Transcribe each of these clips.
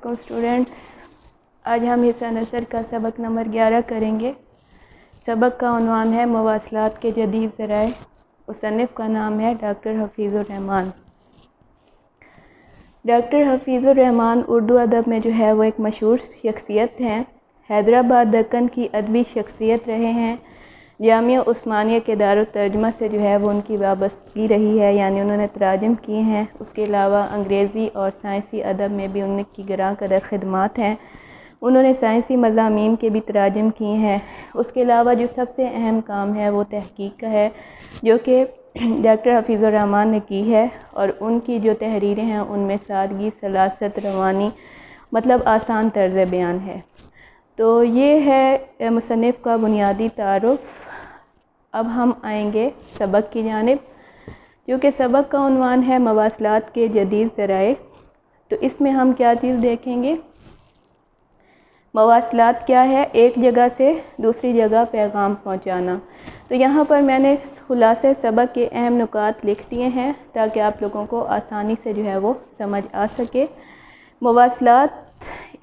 अस्सलामुअलैकुम स्टूडेंट्स। आज हम हिस्सा नसर का सबक नंबर 11 करेंगे। सबक का उन्वान है मवासलात के जदीद ज़राए। मुसन्निफ़ का नाम है डॉक्टर हफीज़ुर रहमान। डॉक्टर हफीज़ुर रहमान उर्दू अदब में जो है वो एक मशहूर शख्सियत हैं। हैदराबाद दक्कन की अदबी शख्सियत रहे हैं। जामिया उस्मानिया के दारुल तर्जुमा से जो है वो उनकी वाबस्तगी रही है, यानी उन्होंने तराजुम किए हैं। उसके अलावा अंग्रेज़ी और साइंसी अदब में भी उनकी ग्रां कदर ख़िदमात हैं। उन्होंने साइंसी मज़ामीन के भी तराजुम किए हैं। उसके अलावा जो सबसे अहम काम है वो तहकीक का है, जो कि डॉक्टर हफीज़ुर रहमान ने की है। और उनकी जो तहरीरें हैं उनमें सादगी, सलासत, रवानी मतलब आसान तर्ज़ बयान है। तो ये है मुसन्निफ़ का बुनियादी तारुफ़। अब हम आएंगे सबक की जानिब, क्योंकि सबक का उन्वान है मवासलात के जदीद ज़राए। तो इसमें हम क्या चीज़ देखेंगे? मवासलात क्या है? एक जगह से दूसरी जगह पैगाम पहुंचाना। तो यहाँ पर मैंने खुलासे सबक के अहम नुकात लिख दिए हैं ताकि आप लोगों को आसानी से जो है वो समझ आ सके। मवासलात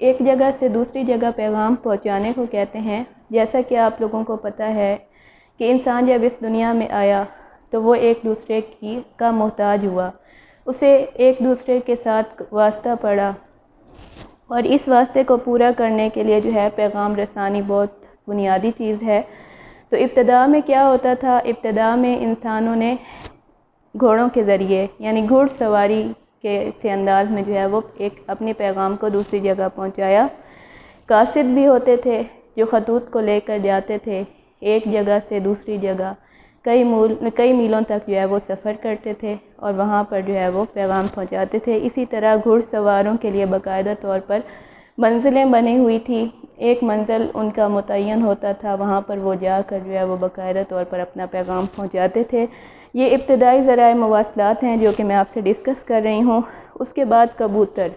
एक जगह से दूसरी जगह पैगाम पहुंचाने को कहते हैं। जैसा कि आप लोगों को पता है कि इंसान जब इस दुनिया में आया तो वो एक दूसरे का मोहताज हुआ, उसे एक दूसरे के साथ वास्ता पड़ा, और इस वास्ते को पूरा करने के लिए जो है पैगाम रसानी बहुत बुनियादी चीज़ है। तो इब्तदा में क्या होता था? इब्तदा में इंसानों ने घोड़ों के ज़रिए यानी घुड़सवारी के अंदाज में जो है वो एक अपने पैगाम को दूसरी जगह पहुंचाया। कासिद भी होते थे जो खतूत को लेकर जाते थे एक जगह से दूसरी जगह, कई मीलों तक जो है वो सफ़र करते थे और वहाँ पर जो है वो पैगाम पहुँचाते थे। इसी तरह घुड़सवारों के लिए बाकायदा तौर पर मंजिलें बनी हुई थी। एक मंजिल उनका मुतय्यन होता था, वहाँ पर वो जाकर जो है वो बाकायदा तौर पर अपना पैगाम पहुँचाते थे। ये इब्तदाई ज़राए मवासलात हैं जो कि मैं आपसे डिस्कस कर रही हूँ। उसके बाद कबूतर।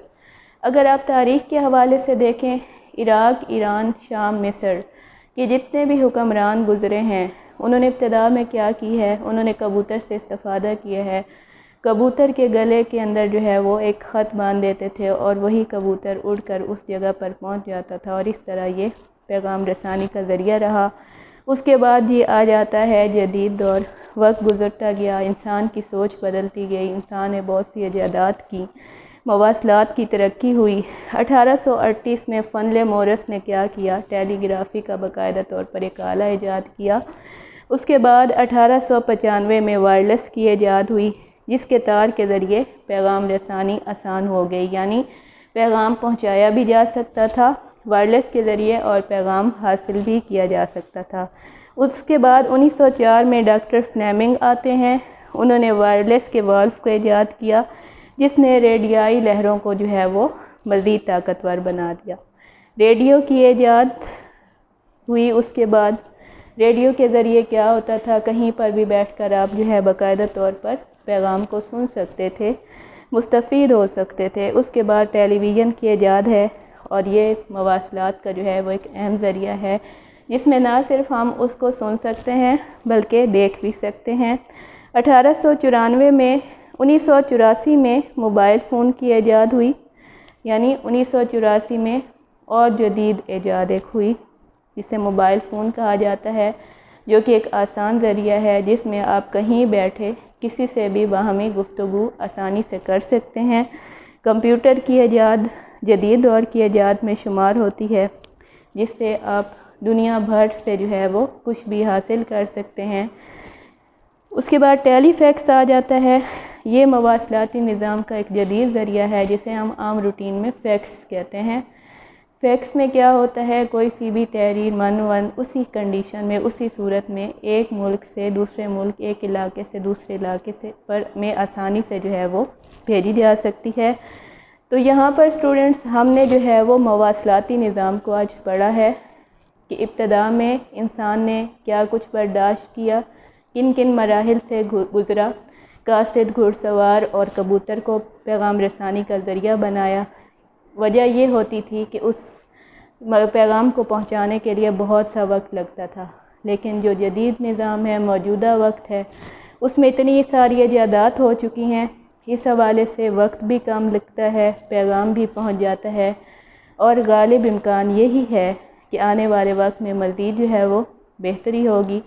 अगर आप तारीख़ के हवाले से देखें, इराक़, ईरान, शाम, मिस्र के जितने भी हुक्मरान गुज़रे हैं उन्होंने इब्तदा में क्या की है? उन्होंने कबूतर से इस्तिफ़ादा किया है। कबूतर के गले के अंदर जो है वो एक ख़त बांध देते थे और वही कबूतर उड़कर उस जगह पर पहुंच जाता था, और इस तरह ये पैगाम रसानी का ज़रिया रहा। उसके बाद ये आ जाता है जदीद दौर। वक्त गुज़रता गया, इंसान की सोच बदलती गई, इंसान ने बहुत सी इजादात की, मवासलात की तरक्की हुई। 1838 में फ़नले मोरस ने क्या किया? टेलीग्राफी का बाकायदा तौर पर एक आला ईजाद किया। उसके बाद 1895 में वायरलेस की ईजाद हुई, जिसके तार के ज़रिए पैगाम रसानी आसान हो गई, यानी पैगाम पहुंचाया भी जा सकता था वायरलेस के ज़रिए और पैगाम हासिल भी किया जा सकता था। उसके बाद 1904 में डॉक्टर फ्लेमिंग आते हैं। उन्होंने वायरलेस के वाल्व को ईजाद किया, जिसने रेडियाई लहरों को जो है वो मज़ीद ताकतवर बना दिया। रेडियो की ईजाद हुई। उसके बाद रेडियो के ज़रिए क्या होता था? कहीं पर भी बैठकर आप जो है बाकायदा तौर पर पैगाम को सुन सकते थे, मुस्तफ़ीद हो सकते थे। उसके बाद टेलीविज़न की ईजाद है, और ये मवासलात का जो है वो एक अहम ज़रिया है, जिसमें ना सिर्फ हम उसको सुन सकते हैं बल्कि देख भी सकते हैं। 1894 में 1984 में मोबाइल फ़ोन की ईजाद हुई, यानी 1984 में और जदीद ईजाद एक हुई जिसे मोबाइल फ़ोन कहा जाता है, जो कि एक आसान ज़रिया है जिसमें आप कहीं बैठे किसी से भी बाहमी गुफ्तगू आसानी से कर सकते हैं। कंप्यूटर की ईजाद जदीद दौर की ईजाद में शुमार होती है, जिससे आप दुनिया भर से जो है वो कुछ भी हासिल कर सकते हैं। उसके बाद टेलीफैक्स आ जाता है। ये मवासलाती निज़ाम का एक जदीद ज़रिया है जिसे हम आम रूटीन में फ़ैक्स कहते हैं। फ़ैक्स में क्या होता है? कोई सी भी तहरीर मनवन उसी कंडीशन में, उसी सूरत में एक मुल्क से दूसरे मुल्क, एक इलाके से दूसरे इलाके से में आसानी से जो है वो भेजी जा सकती है। तो यहाँ पर स्टूडेंट्स हमने जो है वो मवासलाती निज़ाम को आज पढ़ा है कि इब्तदा में इंसान ने क्या कुछ बर्दाश्त किया, किन किन मराहिल से गुज़रा, कासिद, घुड़सवार और कबूतर को पैगाम रसानी का ज़रिया बनाया। वजह ये होती थी कि उस पैगाम को पहुंचाने के लिए बहुत सा वक्त लगता था, लेकिन जो जदीद निज़ाम है, मौजूदा वक्त है, उसमें इतनी सारी इजादात हो चुकी हैं, इस हवाले से वक्त भी कम लगता है, पैगाम भी पहुंच जाता है और गालिब इम्कान यही है कि आने वाले वक्त में मज़ीद जो है वो बेहतरी होगी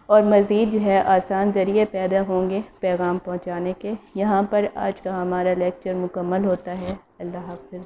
और मज़ीद जो है आसान ज़रिए पैदा होंगे पैगाम पहुंचाने के। यहाँ पर आज का हमारा लेक्चर मुकम्मल होता है। अल्लाह हाफ़िज़।